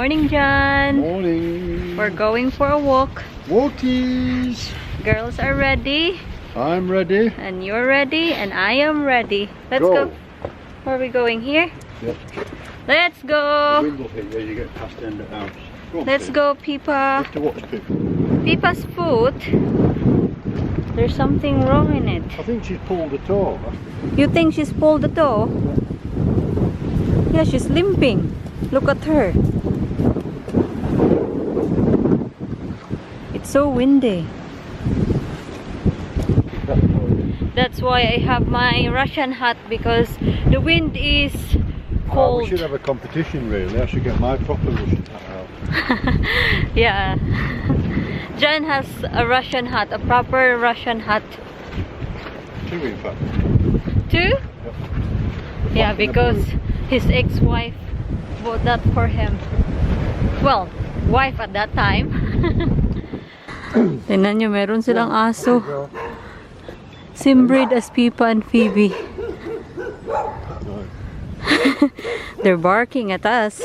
morning, John. Morning. We're going for a walk. Walkies. Girls are ready. I'm ready. And you're ready. And I am ready. Let's go. Where are we going? Here? Yep. Let's go. The window here, you get past the end of the house. Go on, Let's Pip. go, Pipa. Have to watch Pip. Pipa's foot. There's something wrong in it. I think she's pulled the toe. You think she's pulled the toe? Yeah, she's limping. Look at her. It's so windy. That's why I have my Russian hat, because the wind is cold. Oh, we should have a competition really. I should get my proper Russian hat out. Yeah. John has a Russian hat, a proper Russian hat. Two in fact. Two? Yep. Yeah, because his ex-wife bought that for him. Well, wife at that time. Tingnan nyo, meron silang aso. Same breed as Pipa and Phoebe. They're barking at us.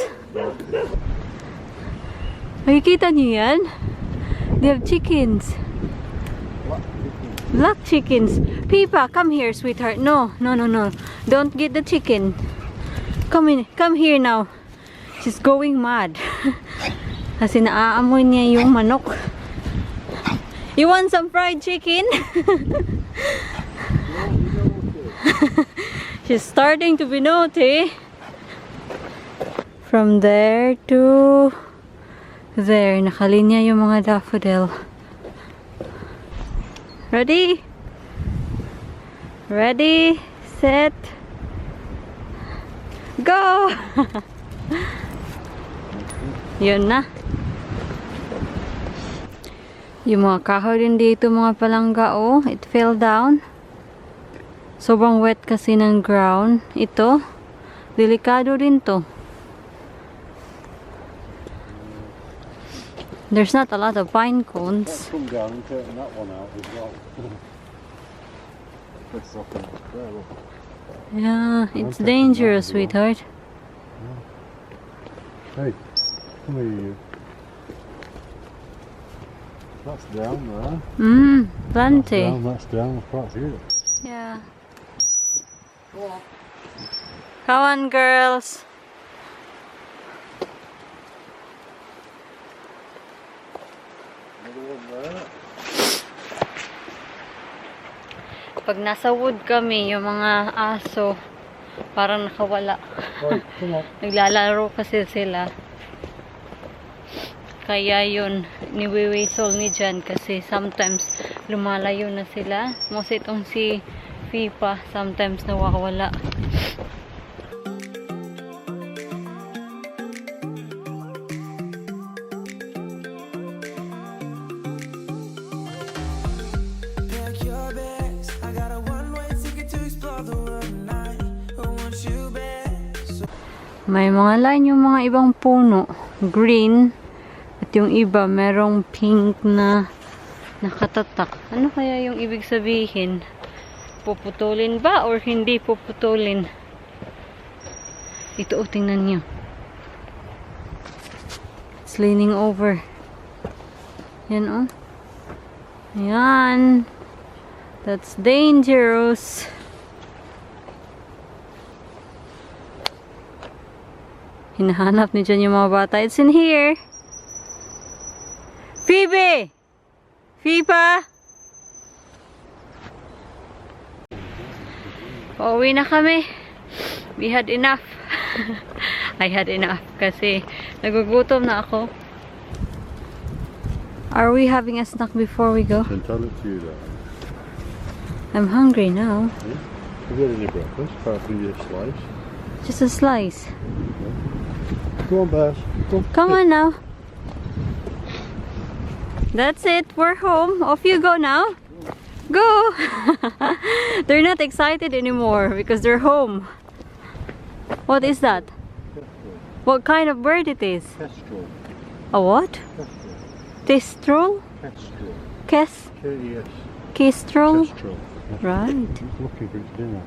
Nakikita nyo yan? They have chickens. Black chickens. Pipa, come here, sweetheart. No. Don't get the chicken. Come in. Come here now. She's going mad. Kasi naaamoy niya yung manok. You want some fried chicken? She's starting to be naughty. From there to there, nakalinya yung mga daffodil. Ready? Ready, set, go! Yun na. Yung mga kahoy din dito, mga palangga, oh, it fell down. Sobrang wet kasi ng ground. Ito, delikado din to. There's not a lot of pine cones. Come down and take that one out as well. Yeah, it's dangerous, sweetheart. Hey, come here you. That's down there. Plenty. That's down, I can't see it. Yeah. Come on, girls. Pag nasa wood kami, yung mga aso parang nakawala. Naglalaro kasi sila. Kaya yun, niwiwisol ni Jan kasi sometimes lumalayo na sila. Most itong si Pipa, sometimes nawawala. May mga line yung mga ibang puno, green, at yung iba merong pink na nakatatak. Ano kaya yung ibig sabihin? Puputulin ba or hindi puputulin? Ito, tingnan nyo. It's leaning over. Yan, oh. Yan. That's dangerous. Hinahanap ni John yung mga bata. It's in here. Phoebe! Pipa! Pauwi na kami. We had enough. I had enough kasi nagugutom na ako. Are we having a snack before we go? Then tell it to you that. I'm hungry now. Yeah. Have you had any breakfast apart from your slice? Just a slice. Go on, Bess. Come on now. That's it. We're home. Off you go now. Go. They're not excited anymore because they're home. What is that? What kind of bird it is? Kestrel. A what? Kestrel? Kestrel. Kes? K-E-S. Kestrel? Kestrel. Right. It's looking for its dinner.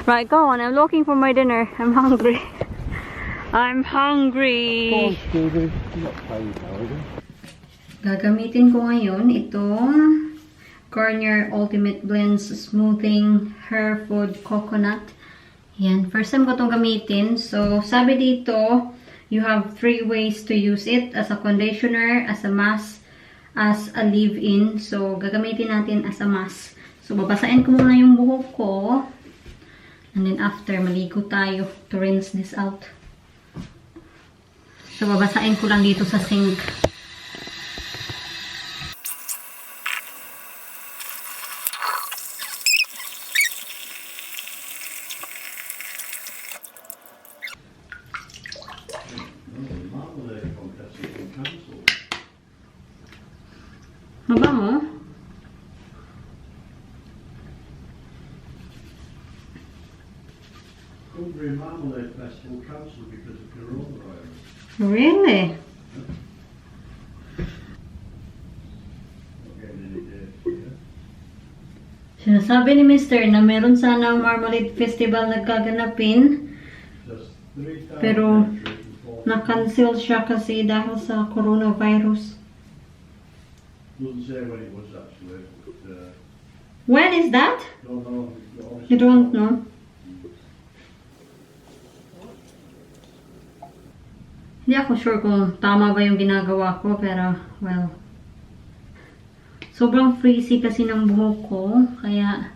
Right, go on. I'm looking for my dinner. I'm hungry. I'm hungry. Go on, Scooby. You're not tired now, are you? Gagamitin ko ngayon itong Garnier Ultimate Blends Smoothing Hair Food Coconut. Yan. First time ko itong gamitin. So, sabi dito, you have 3 ways to use it. As a conditioner, as a mask, as a leave-in. So, gagamitin natin as a mask. So, babasain ko muna yung buhok ko. And then after, maligo tayo to rinse this out. So, babasain ko lang dito sa sink. Mabango? Cumbria Marmalade Festival cancelled because of coronavirus. Really? Not getting any dates yet. Sinasabi ni Mr. na meron sana ang Marmalade Festival na gaganapin. Just 3,000 Pero entries before. na-cancel siya kasi dahil sa coronavirus. Doesn't say when it was actually, but When is that? don't know. You don't know? Hindi ako sure kung tama ba yung ginagawa ko, pero, well. Sobrang frizzy kasi ng buhok ko. Kaya,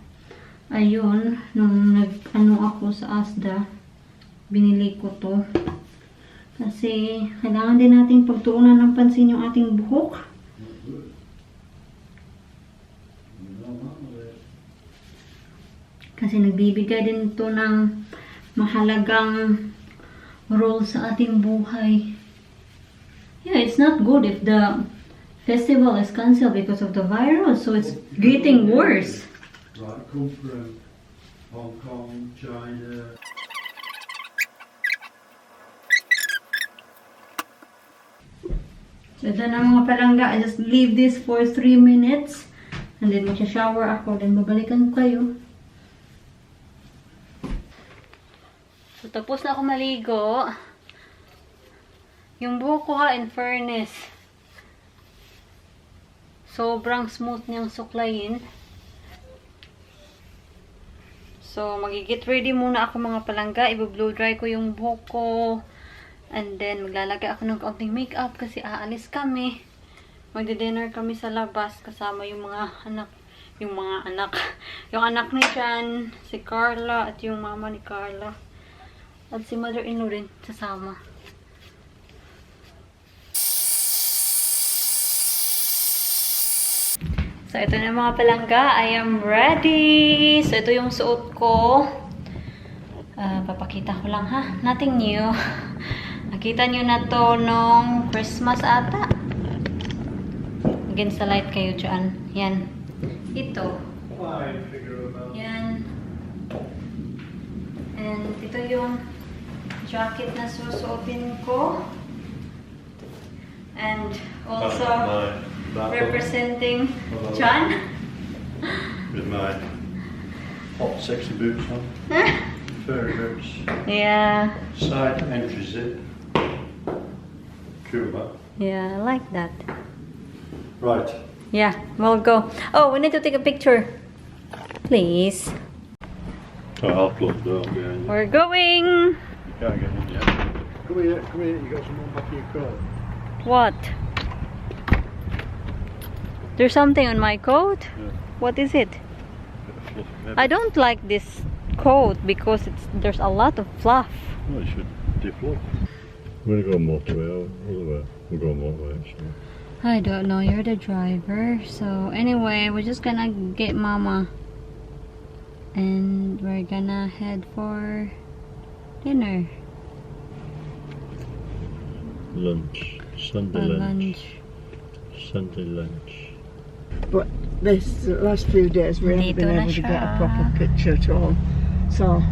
ayun, nung nag-ano ako sa Asda, binili ko to. Kasi, kailangan din natin pagtuunan ng pansin yung ating buhok. Kasi nagbibigay din ito ng mahalagang role sa ating buhay. Yeah, it's not good if the festival is cancelled because of the virus. So it's getting worse. Right, come from Hong Kong, China. So ito na mga palangga. I just leave this for 3 minutes. And then magsha-shower ako. Then babalikan ko kayo. So tapos na ako maligo. Yung buhok ko ha, in fairness, sobrang smooth niyang suklayin. So, magigit ready muna ako mga palangga. I-blow dry ko yung buhok ko. And then, maglalagay ako ng kaunting makeup kasi aalis kami. Magdi-dinner kami sa labas kasama yung mga anak. Yung anak ni Jan, si Carla, at yung mama ni Carla. At si mother-in-law rin sasama. So, ito na mga palangga. I am ready. So, ito yung suot ko. Papakita ko lang ha. Nothing new. Nakita nyo na to nung Christmas ata. Against the light kayo dyan. Yan. Ito. Yan. And ito yung jacket na susuotin ko. And also representing John. With my hot sexy boots on. Furry boots. Yeah. Side entry zip. Cool, huh? Yeah, I like that. Right. Yeah, we'll go. Oh, we need to take a picture. Please. So I'll close the door behind you. We're going. You can't get in yet. Come here, you got some more back in your coat. What? There's something on my coat? Yeah. What is it? Bit of fluff, maybe. I don't like this coat because there's a lot of fluff. Well, it should deflop. We're gonna go motorway or other way. We'll go motorway actually. I don't know, you're the driver. So anyway, we're just gonna get mama. And we're gonna head for dinner. Lunch. Sunday lunch. Lunch. Sunday lunch. But the last few days we haven't been able to get a proper picture at all. So,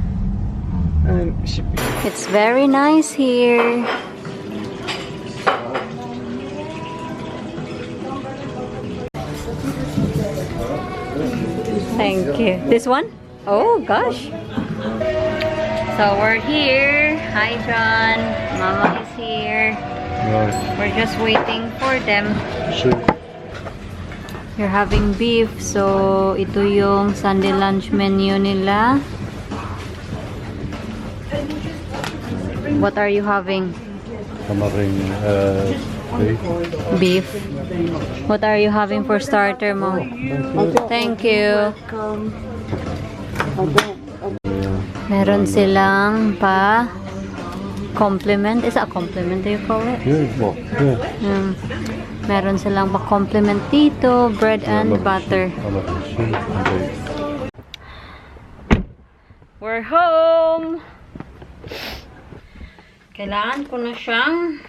It's very nice here. Thank you. This one? Oh gosh. So we're here. Hi, John. Mama is here. Right. We're just waiting for them. See. You're having beef. So, ito yung Sunday lunch menu nila. What are you having? I'm having beef. Beef. What are you having for starter mo? Thank you. Meron silang pa compliment. Is that a compliment, do you call it? Yeah, what? Yeah. Meron silang pa compliment dito, bread and butter. I'm having soup and beef. We're home! Kailangan ko na siyang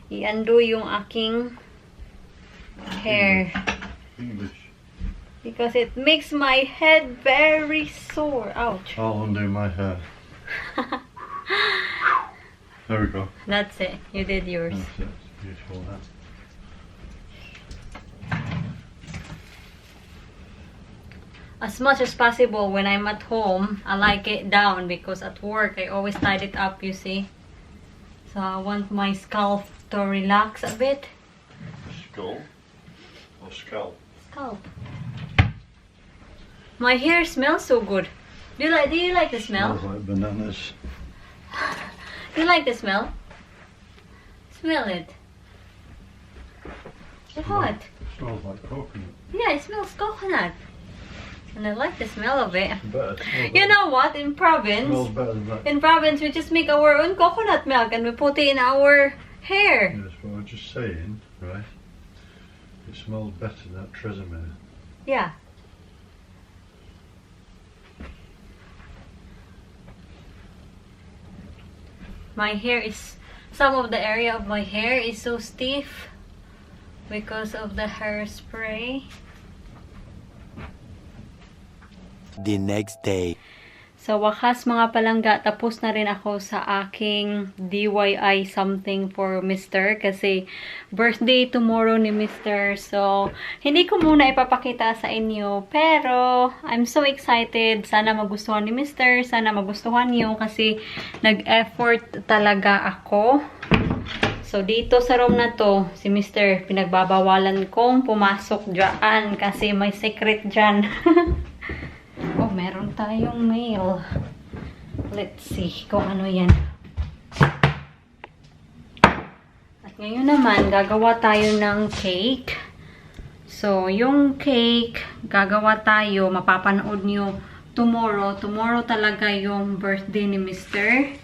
i-undo yung aking hair. English. Because it makes my head very sore. Ouch. I'll undo my hair. There we go. That's it. You did yours. That's it. It's beautiful, that. As much as possible when I'm at home, I like it down because at work I always tied it up, you see. So I want my scalp to relax a bit. Skull? Or scalp? Scalp. My hair smells so good. Do you like the smell? Smells like bananas. Do you like the smell? Smell it. What? Smells like coconut. Yeah, it smells coconut. And I like the smell of it. Better. You know what? In province, Smells better than that. in province, we just make our own coconut milk and we put it in our hair. Yes, but I'm just saying, right? It smells better than that Tresemme. Yeah. My hair is, some of the area of my hair is so stiff because of the hairspray. The next day. Sa wakas mga palangga, tapos na rin ako sa aking DIY something for Mr. Kasi birthday tomorrow ni Mr. So, hindi ko muna ipapakita sa inyo. Pero, I'm so excited. Sana magustuhan ni Mr. Sana magustuhan niyo kasi nag-effort talaga ako. So, dito sa room na to, si Mr. pinagbabawalan kong pumasok dyan kasi may secret dyan. Oh, meron tayong mail. Let's see kung ano yan. At ngayon naman, gagawa tayo ng cake. So, yung cake, gagawa tayo, mapapanood nyo tomorrow. Tomorrow talaga yung birthday ni Mr.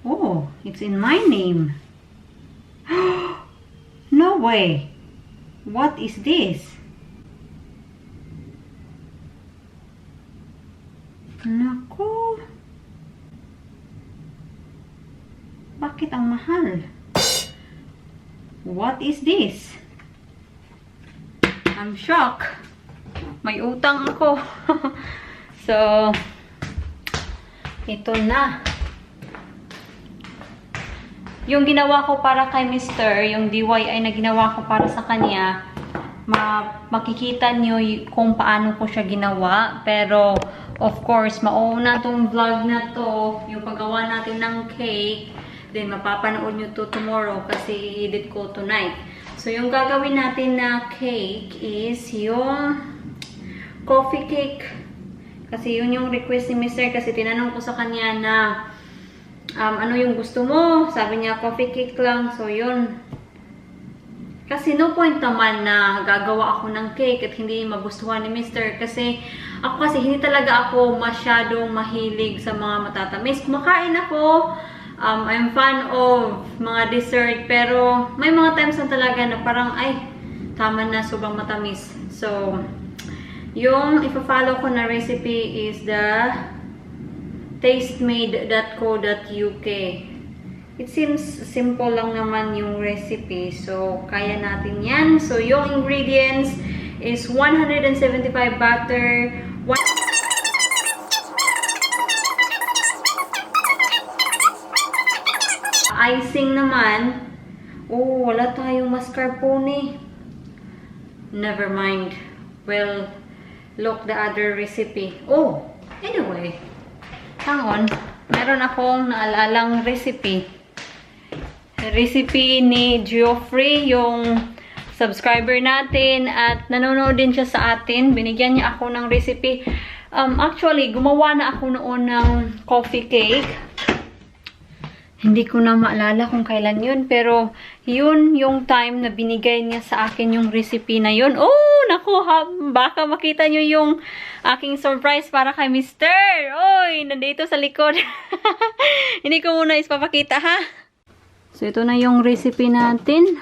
Oh, it's in my name. No way. What is this? Naku. Bakit ang mahal? What is this? I'm shocked. May utang ako. So, ito na. Yung ginawa ko para kay Mr., yung DIY na ginawa ko para sa kanya, makikita nyo kung paano ko siya ginawa. Pero, of course, mauna tong vlog na to, yung paggawa natin ng cake. Then, mapapanood nyo to tomorrow kasi i-edit ko tonight. So, yung gagawin natin na cake is yung coffee cake. Kasi yun yung request ni Mr. Kasi tinanong ko sa kanya na ano yung gusto mo? Sabi niya, coffee cake lang. So, yun. Kasi no point naman na gagawa ako ng cake at hindi magustuhan ni Mr. Kasi hindi talaga ako masyadong mahilig sa mga matatamis. Kumakain ako. I'm fan of mga dessert. Pero may mga times na talaga na parang, ay, tama na, sobrang matamis. So, yung ipa-follow ko na recipe is the tastemade.co.uk. It seems simple lang naman yung recipe. So, kaya natin yan. So, yung ingredients is 175 butter, icing naman. Oh, wala tayong mascarpone. Never mind. We'll look the other recipe. Oh, anyway. Hang on. Meron akong naalalang recipe. Recipe ni Geoffrey, yung subscriber natin, at nanonood din siya sa atin. Binigyan niya ako ng recipe. Actually, gumawa na ako noon ng coffee cake. Hindi ko na maalala kung kailan yun, pero yun yung time na binigay niya sa akin yung recipe na yun. Oh, naku, baka makita nyo yung aking surprise para kay Mr. Oy, nandito sa likod. Hindi ko muna ispapakita, ha? So, ito na yung recipe natin.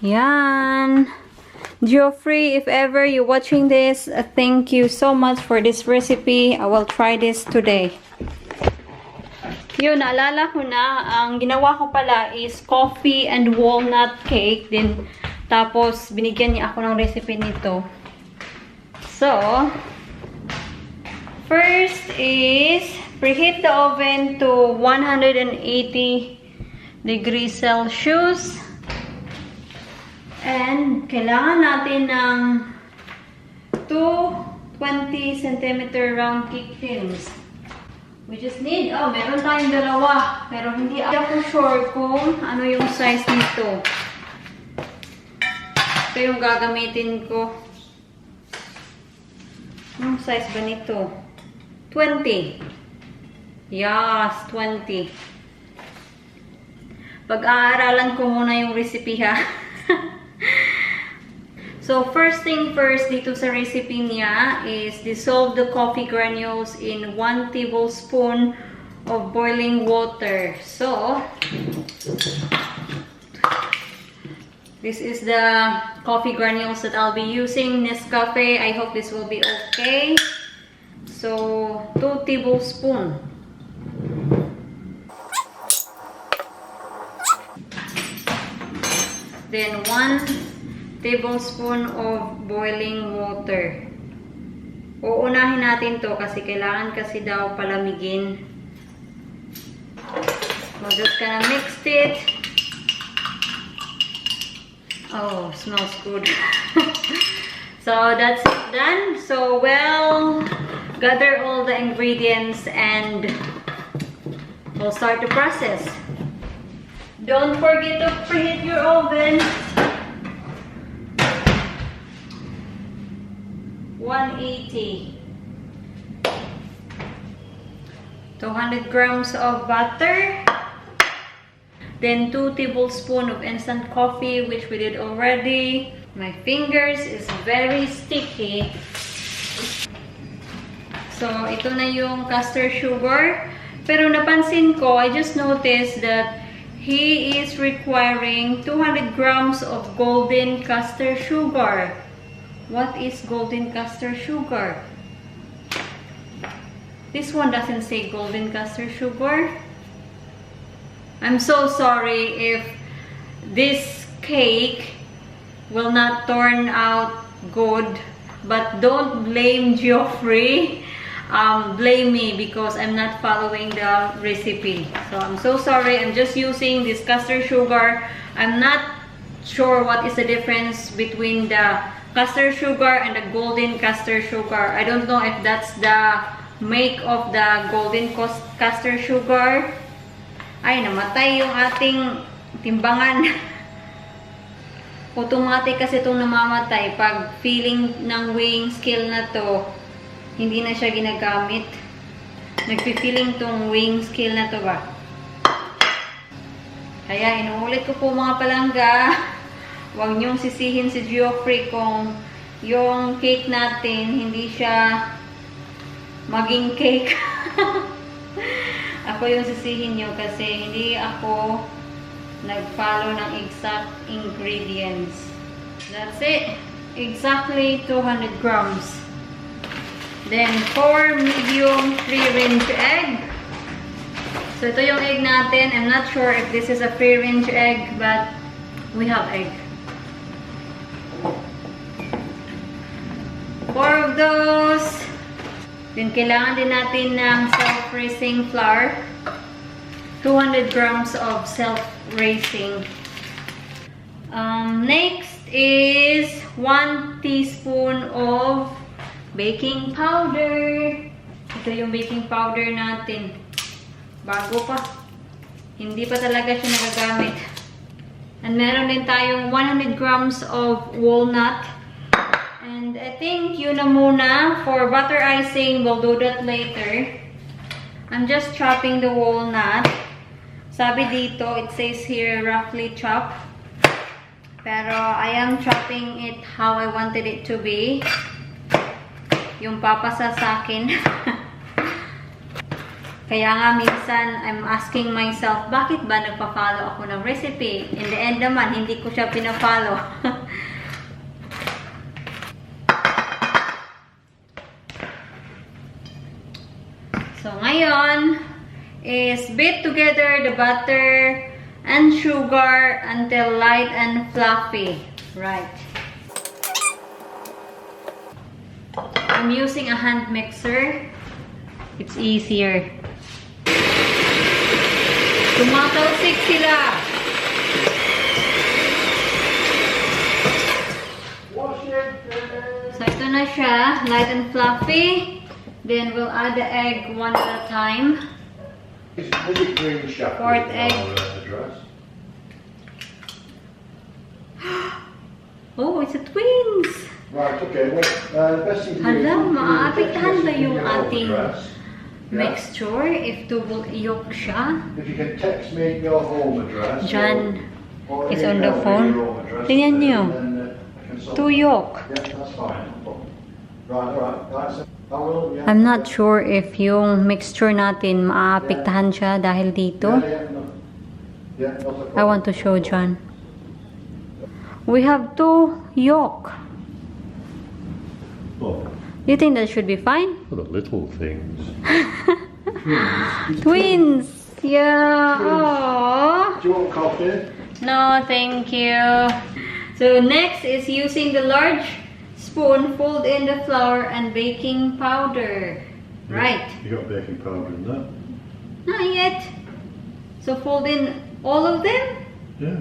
Yan. Geoffrey, if ever you're watching this, thank you so much for this recipe. I will try this today. Yun, naalala ko na, ang ginawa ko pala is coffee and walnut cake. Then, tapos, binigyan niya ako ng recipe nito. So, first is, preheat the oven to 180 degrees Celsius. And, kailangan natin ng 2 20 cm round cake tins. We just need, meron tayong dalawa. Pero hindi ako sure kung ano yung size nito. Ito yung gagamitin ko. Anong size ba nito? 20. Yes, 20. Pag-aaralan ko muna yung recipe, ha. So, first thing first, dito sa recipe niya is dissolve the coffee granules in 1 tablespoon of boiling water. So, this is the coffee granules that I'll be using. Nescafe. I hope this will be okay. So, 2 tablespoons. Then, 1 tablespoon of boiling water. Uunahin natin to kasi kailangan kasi daw palamigin. We're just gonna mix it. Oh, smells good. So that's it done. So well, gather all the ingredients and we'll start the process. Don't forget to preheat your oven. 180. 200 grams of butter. Then 2 tablespoons of instant coffee, which we did already. My fingers is very sticky. So, ito na yung custard sugar. Pero napansin ko, I just noticed that he is requiring 200 grams of golden custard sugar. What is golden custard sugar? This one doesn't say golden custard sugar. I'm so sorry if this cake will not turn out good, but don't blame Geoffrey. Blame me because I'm not following the recipe. So I'm so sorry. I'm just using this custard sugar. I'm not sure what is the difference between the custard sugar and the golden custard sugar. I don't know if that's the make of the golden custard sugar. Ay, namatay yung ating timbangan. Automatic kasi itong namamatay. Pag feeling ng weighing scale na to, hindi na siya ginagamit. Nagpi-feeling tong weighing scale na to ba? Kaya inuulit ko po mga palangga. Huwag niyong sisihin si Geoffrey kung yung cake natin hindi siya maging cake. Ako yung sisihin niyo kasi hindi ako nag-follow ng exact ingredients. That's it. Exactly 200 grams. Then 4 medium free-range egg. So ito yung egg natin. I'm not sure if this is a free-range egg, but we have egg. 4 of those. Then, kailangan din natin ng self-raising flour. 200 grams of self-raising. Next is 1 teaspoon of baking powder. Ito yung baking powder natin. Bago pa. Hindi pa talaga siya nagagamit. And meron din tayong 100 grams of walnut. And I think yun na muna. For butter icing, we'll do that later. I'm just chopping the walnut. Sabi dito, it says here, roughly chop. Pero I am chopping it how I wanted it to be. Yung papasa sa akin. Kaya nga minsan, I'm asking myself, bakit ba nagpa-follow ako ng recipe? In the end naman, hindi ko siya pina-follow. So, ngayon, is beat together the butter and sugar until light and fluffy. Right. I'm using a hand mixer. It's easier. Tumatalsik sila. So ito na siya, light and fluffy. Then we'll add the egg one at a time. Fourth egg. Oh, it's a twins. Right, okay. Well, best thing to do Hala, is maapektuhan ba yung your ating address. mixture if double yolk siya? If you can text me your home address. John or is email on the me phone. your home address, Tingnan niyo. then, I can sort 2 yolk. Yeah, that's fine. Right, alright. Right, so I will, yeah. I'm not sure if yung mixture natin maapektahan siya dahil dito. Yeah, not a problem. I want to show John. We have 2 yolk. Oh, You think that should be fine? for the little things. Twins! Yeah! Aww. Do you want coffee? No, thank you. So next is using the large spoon, fold in the flour and baking powder. Right. You got baking powder in that? Not yet. So fold in all of them? Yeah.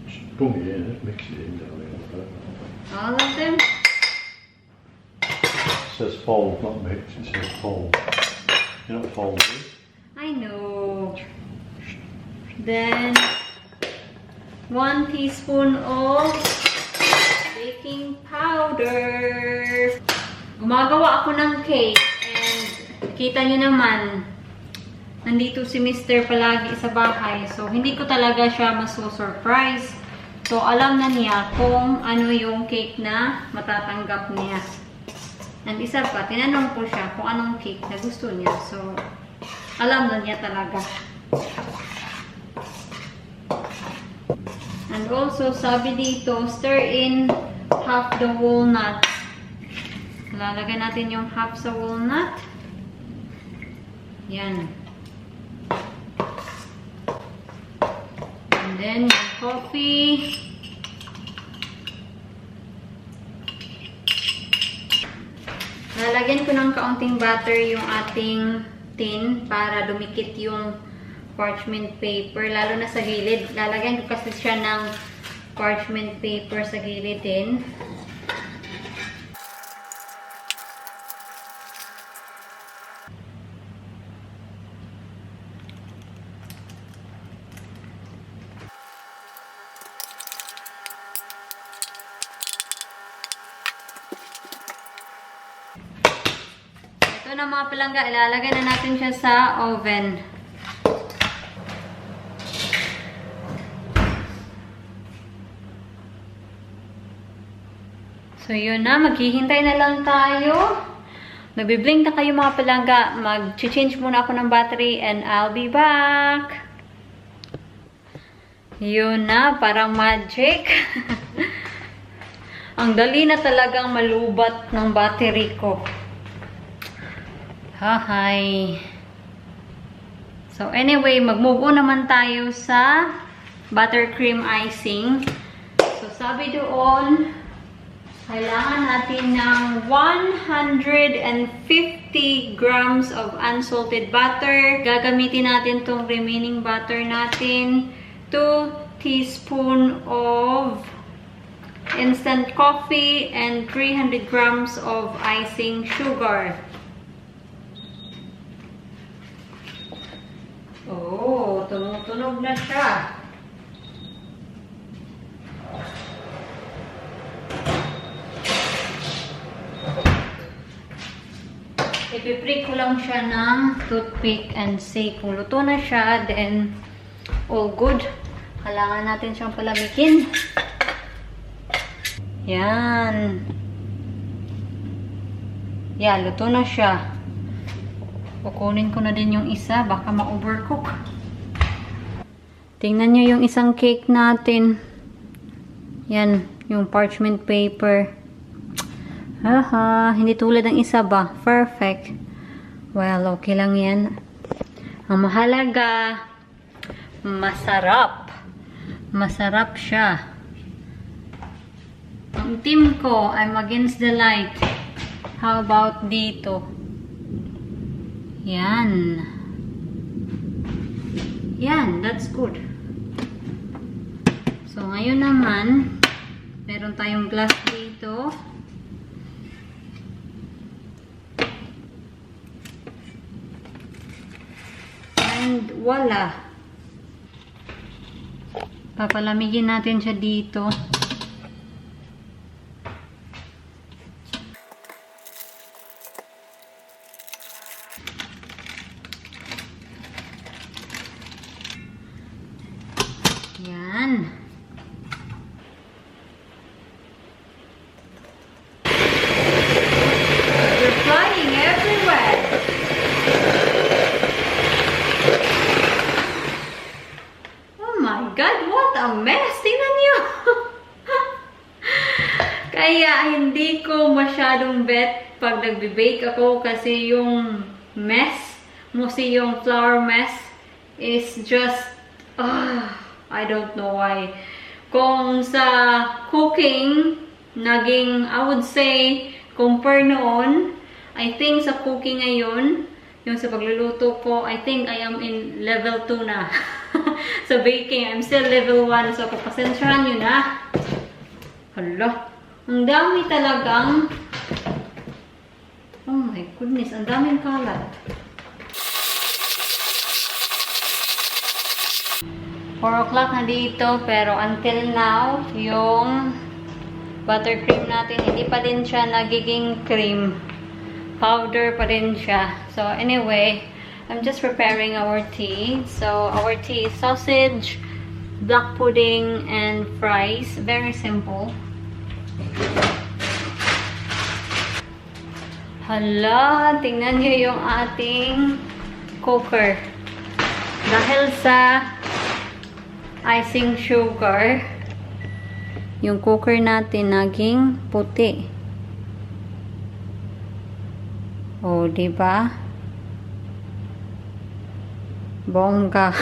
Just bung it in, just mix it in down there. All of them? It says fold, not mix, it says fold. You're not folding. I know. Then 1 teaspoon of baking powder. Gumagawa ako ng cake and kita nyo naman, nandito si Mr. palagi sa bahay. So, hindi ko talaga siya maso-surprise. So, alam na niya kung ano yung cake na matatanggap niya. And isa pa, tinanong ko siya kung anong cake na gusto niya. So, alam na niya talaga. And also, sabi dito, stir in half the walnut. Lalagay natin yung half sa walnut. Yan. And then, yung coffee. Lalagyan ko ng kaunting butter yung ating tin para dumikit yung parchment paper, lalo na sa gilid. Lalagyan ko kasi siya ng parchment paper sa gilid din. Ito na mga palangga, ilalagay na natin siya sa oven. So, yun na. Maghihintay na lang tayo. Nagbiblink na kayo mga palangga. Mag-change muna ako ng battery and I'll be back. Yun na. Parang magic. Ang dali na talagang malubat ng battery ko. Hi. So, anyway, mag-move on naman tayo sa buttercream icing. So, sabi doon, kailangan natin ng 150 grams of unsalted butter. Gagamitin natin tong remaining butter natin. 2 teaspoon of instant coffee, and 300 grams of icing sugar. Oh, tumutunog na siya. Ipiprick ko lang siya ng toothpick and see kung luto na siya, then all good. Kailangan natin siyang palamigin. Yan. Yan, luto na siya. Kukunin ko na din yung isa, baka ma-overcook. Tingnan nyo yung isang cake natin. Yan, yung parchment paper. Haha, hindi tulad ng isa ba? Perfect. Well, okay lang yan. Ang mahalaga, masarap. Masarap siya. Ang team ko, I'm against the light. How about dito? Yan. Yan, that's good. So, ngayon naman, meron tayong glass dito. And wala. Papalamigin natin siya dito. Yan. They're flying everywhere. God, what a mess! Tingnan niyo! Kaya hindi ko masyadong bet pag nagbe-bake ako kasi yung mess, mostly yung flour mess, is just, I don't know why. Kung sa cooking, naging, I would say, compare noon, I think sa cooking ngayon, yung sa pagluluto ko, I think I am in level 2 na. Sa baking, I'm still level 1. So, papasensyahan nyo na. Hala. Ang dami talagang... Oh my goodness. Ang daming kalat. 4 o'clock na dito. Pero until now, yung buttercream natin, hindi pa din siya nagiging cream. Powder pa din siya. So, anyway... I'm just preparing our tea. So, our tea is sausage, black pudding, and fries. Very simple. Hala, tingnan niyo yung ating cooker. Dahil sa icing sugar, yung cooker natin naging puti. Oh, diba? Bongga.